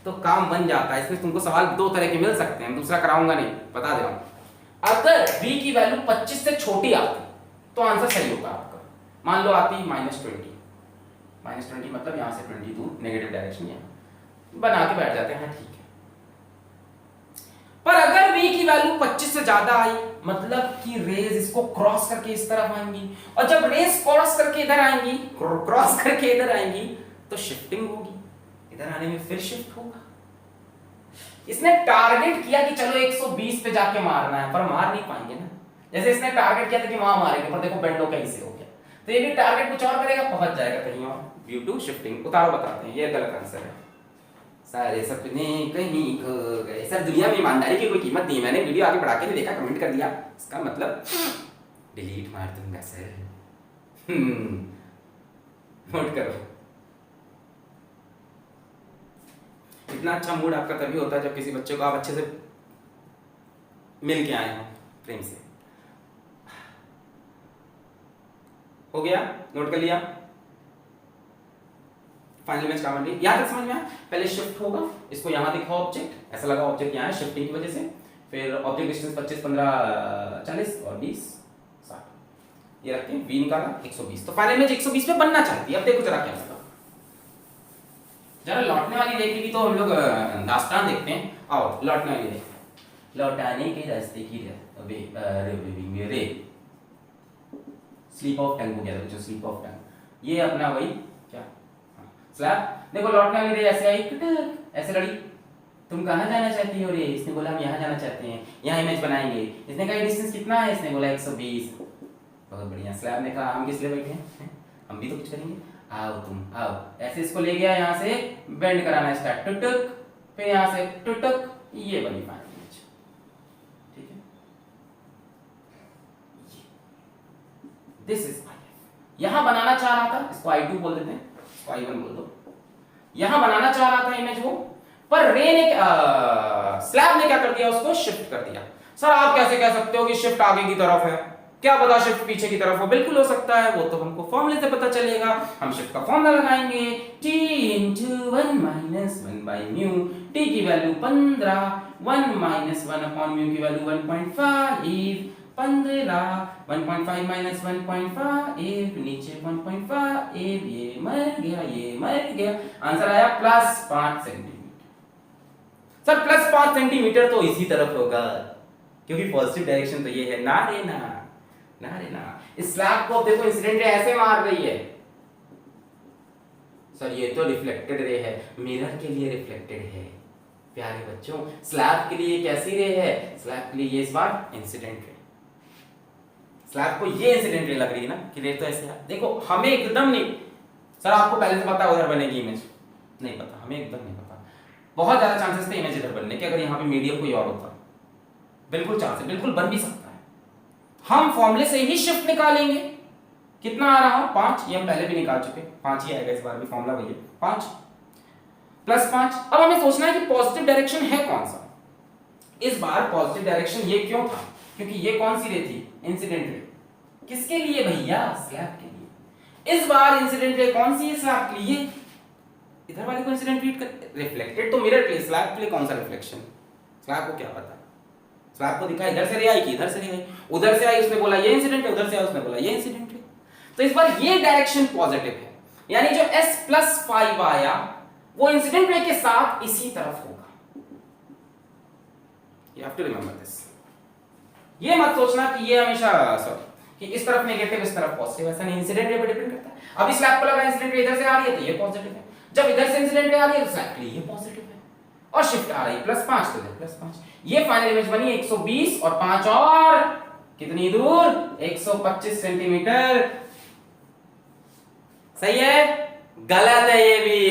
तो काम बन जाता है। इसमें तुमको सवाल दो तरह के मिल सकते हैं, दूसरा कराऊंगा नहीं, बता दे रहा हूं। अगर v की वैल्यू 25 से छोटी आती तो आंसर सही होता आपका। मान लो आती -20 मतलब यहां से 20 दूर नेगेटिव डायरेक्शन, यहां बना के बैठ जाते हैं, हाँ ठीक है। पर अगर v की वैल्यू 25 से ज्यादा आई, मतलब कि रेज इसको क्रॉस करके इस तरफ आएंगी, और जब रेज क्रॉस करके इधर आएंगी, क्रॉस करके इधर आएंगी, तो शिफ्टिंग होगी, इधर आने में फिर शिफ्ट होगा। इसने टारगेट किया कि चलो 120 पे जाके मारना है, पर मार नहीं पाएंगे ना। जैसे इसने टारगेट किया था कि वहां मारेंगे, पर देखो बेंडो कहीं से हो गया, तो ये भी टारगेट कुछ और करेगा, पहुंच जाएगा कहीं और ड्यू टू शिफ्टिंग। उतारो बताते हैं, ये गलत आंसर है। सारे सपने कहीं खो गए। सर दुनिया में ईमानदारी की कोई कीमत नहीं है। मैंने वीडियो आगे बढ़ा के नहीं देखा, कमेंट कर दिया, इसका मतलब डिलीट मार दूंगा सर। नोट करो। इतना अच्छा मूड आपका तभी होता है जब किसी बच्चे को आप अच्छे से मिल के आए हो, प्रेम से। हो गया, नोट कर लिया। फाइनल मैच कहां बन यहां तक समझ में आया। पहले शिफ्ट होगा, इसको यहां दिखाओ ऑब्जेक्ट, ऐसा लगा ऑब्जेक्ट यहां है शिफ्टिंग की वजह से। फिर ऑब्जेक्ट डिस्टेंस 25 15 40 और 20 60 ये रख के v निकाला 120। तो फाइनल मैच 120 पे बनना चाहती है। अब देखो जरा क्या होगा। जरा लौटने वाली देखेगी तो हम लोग दास्तान देखते हैं। आओ लौटने वाली देखते हैं। लौटाने के रास्ते की रे स्लीप ऑफ टंग हो गया, जो स्लीप ऑफ टंग ये अपना वही क्या स्लैब। देखो लौटने वाली रे ऐसे आई, ऐसे लड़ी। तुम कहाँ जाना चाहती हो रे? इसने बोला हम यहाँ जाना चाहते हैं, यहाँ इमेज बनाएंगे। इसने कहा डिस्टेंस कितना है? इसने बोला 120। बहुत बढ़िया। स्लैब ने कहा हम किस लिए बैठे हैं, हम भी तो कुछ करेंगे। आओ तुम आओ। ऐसे इसको ले गया, यहाँ से बेंड कराना स्टार्ट, टुटुक, फिर यहाँ से टुटुक, ये बनी फाइनल इमेज। ठीक है, दिस इज आई। यहां बनाना चाह रहा था, इसको I2 बोल देते हैं, इसको I1 बोल दो। यहां बनाना चाह रहा था इमेज वो, पर रे ने स्लैब ने क्या कर दिया, उसको शिफ्ट कर दिया। सर आप कैसे कह सकते हो कि शिफ्ट आगे की तरफ है? क्या पता शिफ्ट पीछे की तरफ हो। बिल्कुल हो सकता है, वो तो हमको फॉर्मूले से पता चलेगा। हम शिफ्ट का फॉर्मूला लगाएंगे, t * 1 - 1 by mu। t की वैल्यू 15, 1 - 1 upon mu की वैल्यू 1.5, 15 1.5 - 1.5 नीचे 1.5, ये मर गया, ये मर गया। आंसर आया +5 सेंटीमीटर। सर +5 सेंटीमीटर तो इसी तरफ होगा, क्योंकि पॉजिटिव डायरेक्शन तो ये है ना रे ना, ना रे ना। इस स्लैब को देखो इंसिडेंट रे ऐसे मार रही है। सर ये तो रिफ्लेक्टेड रे है, मिरर के लिए रिफ्लेक्टेड है। प्यारे बच्चों स्लैब के लिए कैसी रे है? स्लैब के लिए ये इस बार इंसिडेंट रे। स्लैब को ये इंसिडेंट रे लग रही है ना कि रे तो ऐसे है। देखो हमें एकदम नहीं, सर आपको पहले से पता उधर बनेगी इमेज, नहीं पता, हमें एकदम नहीं पता। बहुत ज्यादा चांसेस थे इमेज इधर बनने के, अगर यहाँ पे मीडियम कोई और होता। बिल्कुल चांस है, बिल्कुल बन भी सकता है। हम फॉर्मूले से ही शिफ्ट निकालेंगे। कितना आ रहा? 5, ये हम पहले भी निकाल चुके, 5 ही आएगा इस बार भी। फॉर्मूला वही है 5 + 5। अब हमें सोचना है कि पॉजिटिव डायरेक्शन है कौन सा। इस बार पॉजिटिव डायरेक्शन ये क्यों था? क्योंकि ये कौन सी रे थी? Incident ray. किसके लिए भैया? स्लैब के लिए। इस बार इंसिडेंट रे कौन सी है? स्लैब के लिए। इधर वाले को इंसिडेंट रीड कर, रिफ्लेक्टेड तो मिरर के लिए, स्लैब के लिए कौन सा रिफ्लेक्शन? स्लैब को क्या पता। स्लैब को दिखा इधर से रे आई कि इधर से रे आई, उधर से आई उसने बोला ये इंसिडेंट है, उधर से आई उसने बोला ये इंसिडेंट है। तो इस बार ये डायरेक्शन पॉजिटिव है, यानी जो s + 5 आया वो इंसिडेंट रे के साथ इसी तरफ होगा। You have to remember this. ये मत सोचना कि ये हमेशा कि इस तरफ नेगेटिव इस तरफ पॉजिटिव, ऐसा नहीं। इंसिडेंट रे पे डिपेंड करता है। अब इस स्लैब को लगा इंसिडेंट रे इधर से आ रही है तो ये पॉजिटिव है, जब इधर से इंसिडेंट रे आ रही है तो स्लैब के लिए ये पॉजिटिव है, और शिफ्ट आ रही है +5 तो +5। ये फाइनल इमेज बनी 120 और 5 और कितनी दूर? 125 सेंटीमीटर। सही है? गलत है ये भी।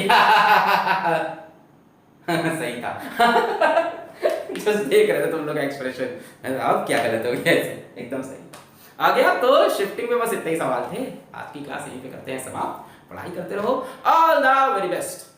सही था। जस्ट देख रहे थे तुम लोग एक्सप्रेशन, अब क्या गलत हो गया? एकदम सही आ गया। तो शिफ्टिंग में बस इतने ही सवाल थे। आज की क्लास यहीं पे करते हैं समाप्त। पढ़ाई करते रहो। All the very best.